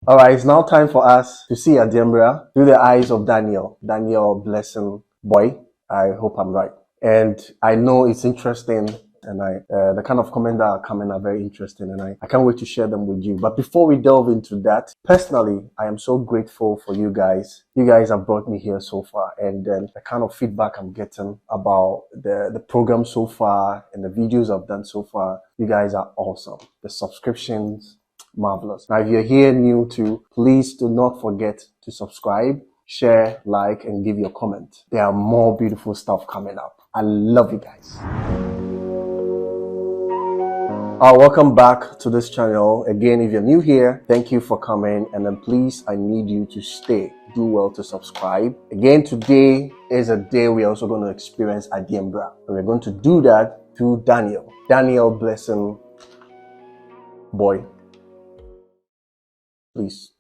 All right, it's now time for us to see Adiembra through the eyes of Daniel. Daniel Blessing Boy. I hope I'm right. And I know it's interesting, and the kind of comments that are coming are very interesting, and I can't wait to share them with you. But before we delve into that, personally, I am so grateful for you guys. You guys have brought me here so far, and the kind of feedback I'm getting about the program so far and the videos I've done so far, you guys are awesome. The subscriptions, marvelous. Now, if you're here new to, please do not forget to subscribe, share, like, and give your comment. There are more beautiful stuff coming up. I love you guys. Welcome back to this channel. Again, if you're new here, thank you for coming. And then please, I need you to stay. Do well to subscribe. Again, today is a day we're also going to experience Adiembra. And we're going to do that through Daniel. Daniel Blessing Boy. Please.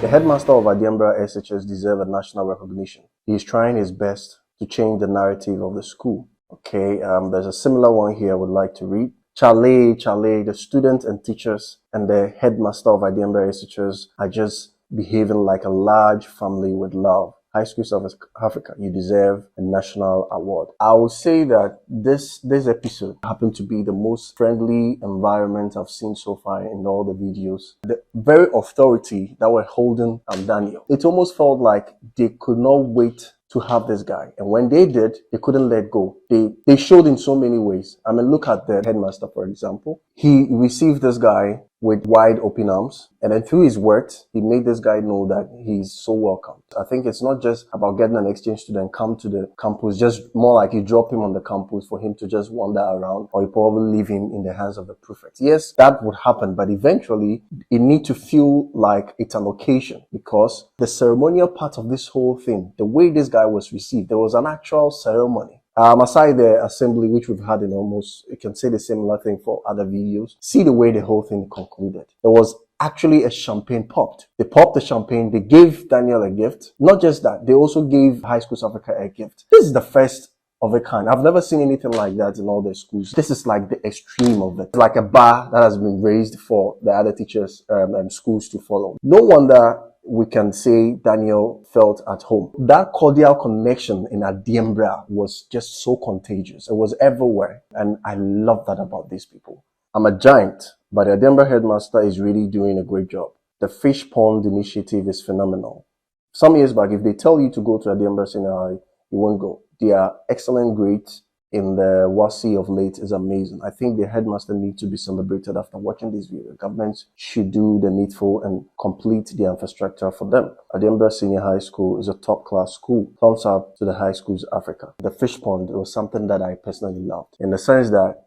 The headmaster of Adiembra SHS deserves a national recognition. He is trying his best to change the narrative of the school. Okay, there's a similar one here I would like to read. Chale, the students and teachers and the headmaster of Adiembra SHS are just behaving like a large family with love. High School South Africa, you deserve a national award. I would say that this episode happened to be the most friendly environment I've seen so far in all the videos. The very authority that were holding Daniel, it almost felt like they could not wait to have this guy. And when they did, they couldn't let go. They showed in so many ways. I mean, look at the headmaster, for example. He received this guy with wide open arms. And then through his words, he made this guy know that he's so welcome. I think it's not just about getting an exchange student come to the campus, just more like you drop him on the campus for him to just wander around, or you probably leave him in the hands of the prefect. Yes, that would happen, but eventually it need to feel like it's an occasion, because the ceremonial part of this whole thing, the way this guy was received, there was an actual ceremony. Aside the assembly, which we've had in almost, you can say the similar thing for other videos. See the way the whole thing concluded. There was actually a champagne popped. They popped the champagne. They gave Daniel a gift. Not just that, they also gave High School South Africa a gift. This is the first of a kind. I've never seen anything like that in all the schools. This is like the extreme of it. It's like a bar that has been raised for the other teachers and schools to follow. No wonder we can say Daniel felt at home. That cordial connection in Adiembra was just so contagious. It was everywhere. And I love that about these people. I'm a giant, but the Adiembra headmaster is really doing a great job. The fish pond initiative is phenomenal. Some years back, if they tell you to go to Adiembra Senior High, you won't go. Their excellent grades in the WASI of late is amazing. I think the headmaster needs to be celebrated after watching this video. Governments should do the needful and complete the infrastructure for them. Adiembra Senior High School is a top-class school. Thumbs up to the High Schools Africa. The fish pond was something that I personally loved, in the sense that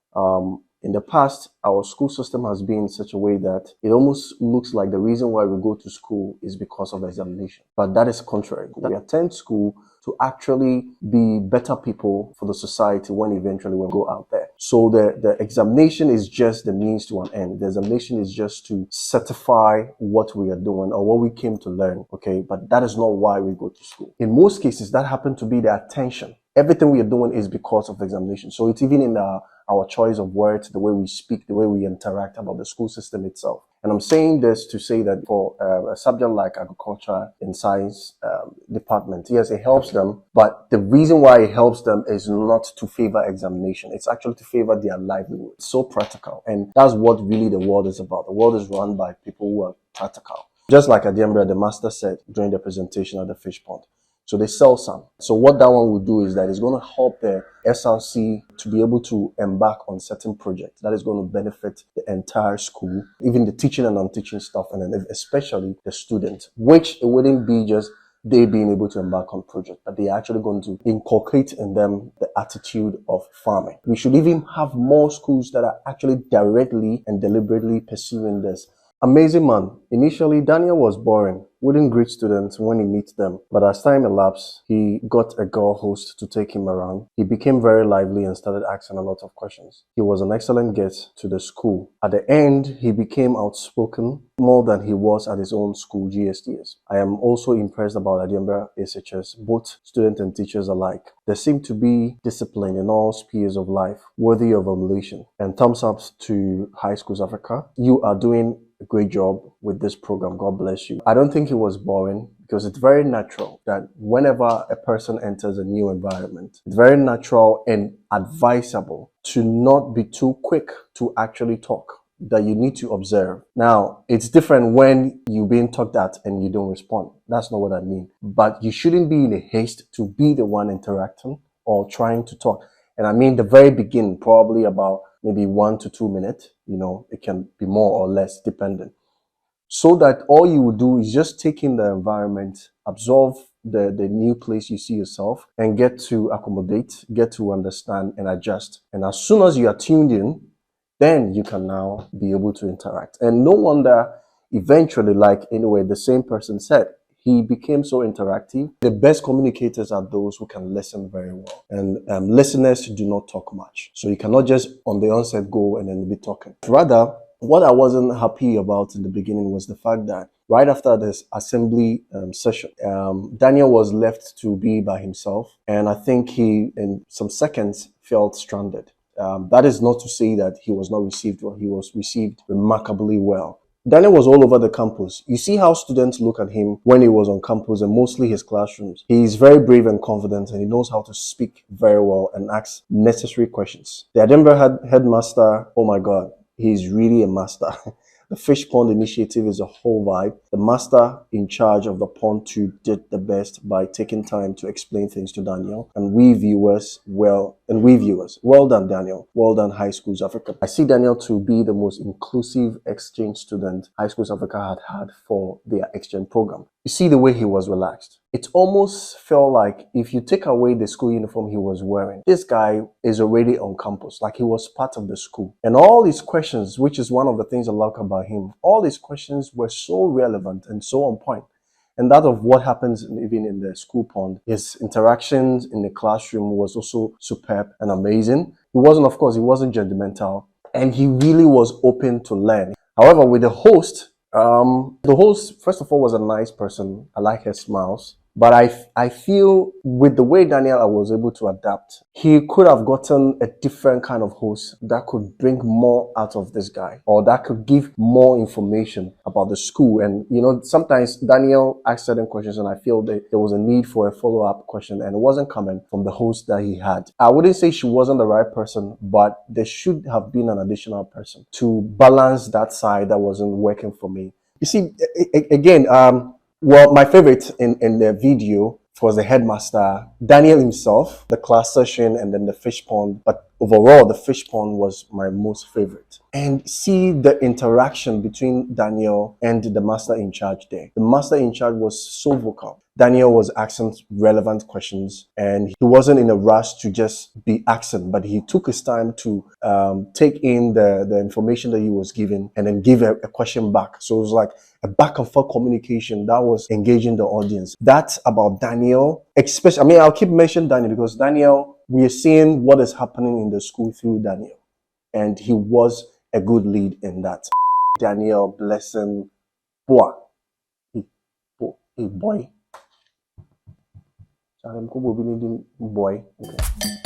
in the past, our school system has been in such a way that it almost looks like the reason why we go to school is because of examination. But that is contrary. We attend school to actually be better people for the society when eventually we go out there. So the examination is just the means to an end. The examination is just to certify what we are doing or what we came to learn, okay? But that is not why we go to school. In most cases, that happened to be the attention. Everything we are doing is because of the examination. So it's even in our choice of words, the way we speak, the way we interact about the school system itself. And I'm saying this to say that for a subject like agriculture and science department, yes, it helps them, but the reason why it helps them is not to favor examination. It's actually to favor their livelihood. It's so practical. And that's what really the world is about. The world is run by people who are practical. Just like Adiembra, the master said during the presentation at the fish pond. So they sell some. So what that one will do is that it's going to help the SRC to be able to embark on certain projects that is going to benefit the entire school, even the teaching and non-teaching staff, and then especially the students, which it wouldn't be just they being able to embark on projects, but they're actually going to inculcate in them the attitude of farming. We should even have more schools that are actually directly and deliberately pursuing this. Amazing man. Initially, Daniel was boring. wouldn't greet students when he meets them. But as time elapsed, he got a girl host to take him around. He became very lively and started asking a lot of questions. He was an excellent guest to the school. At the end, he became outspoken more than he was at his own school, GSTS. I am also impressed about Adiembra SHS, both students and teachers alike. There seem to be discipline in all spheres of life, worthy of emulation. And thumbs up to High Schools Africa. You are doing a great job with this program. God bless you. I don't think it was boring because it's very natural that whenever a person enters a new environment, it's very natural and advisable to not be too quick to actually talk, that you need to observe. Now, it's different when you're being talked at and you don't respond. That's not what I mean. But you shouldn't be in a haste to be the one interacting or trying to talk. And I mean the very beginning, probably about maybe 1 to 2 minutes, it can be more or less dependent. So that all you will do is just take in the environment, absorb the new place you see yourself, and get to accommodate, get to understand and adjust. And as soon as you are tuned in, then you can now be able to interact. And no wonder eventually, the same person said, he became so interactive. The best communicators are those who can listen very well. And listeners do not talk much. So you cannot just on the onset go and then be talking. Rather, what I wasn't happy about in the beginning was the fact that right after this assembly session, Daniel was left to be by himself. And I think he, in some seconds, felt stranded. That is not to say that he was not received well. He was received remarkably well. Daniel was all over the campus. You see how students look at him when he was on campus and mostly his classrooms. He is very brave and confident, and he knows how to speak very well and ask necessary questions. The Adiembra headmaster, oh my God, he's really a master. The Fish Pond Initiative is a whole vibe. The master in charge of the pond too did the best by taking time to explain things to Daniel. And we viewers, well done, Daniel. Well done, High Schools Africa. I see Daniel to be the most inclusive exchange student High Schools Africa had for their exchange program. You see the way he was relaxed. It almost felt like if you take away the school uniform he was wearing, this guy is already on campus, like he was part of the school. And all his questions, which is one of the things I like about him, all his questions were so relevant and so on point. And that of what happens even in the school pond, his interactions in the classroom was also superb and amazing. He wasn't judgmental, and he really was open to learn. However, with the host, first of all, was a nice person. I like her smiles. But I feel with the way Daniel was able to adapt, he could have gotten a different kind of host that could bring more out of this guy, or that could give more information about the school. And, sometimes Daniel asked certain questions and I feel that there was a need for a follow-up question, and it wasn't coming from the host that he had. I wouldn't say she wasn't the right person, but there should have been an additional person to balance that side that wasn't working for me. You see, again, well, my favorite in the video was the headmaster, Daniel himself, the class session, and then the fish pond. But overall, the fish pond was my most favorite. And see the interaction between Daniel and the master in charge there. The master in charge was so vocal. Daniel was asking relevant questions, and he wasn't in a rush to just be asking, but he took his time to take in the information that he was given and then give a question back. So it was like a back and forth communication that was engaging the audience. That's about Daniel, especially, I'll keep mentioning Daniel because Daniel, we are seeing what is happening in the school through Daniel, and he was a good lead in that. Daniel, blessing, boy, boy. Boy. Okay.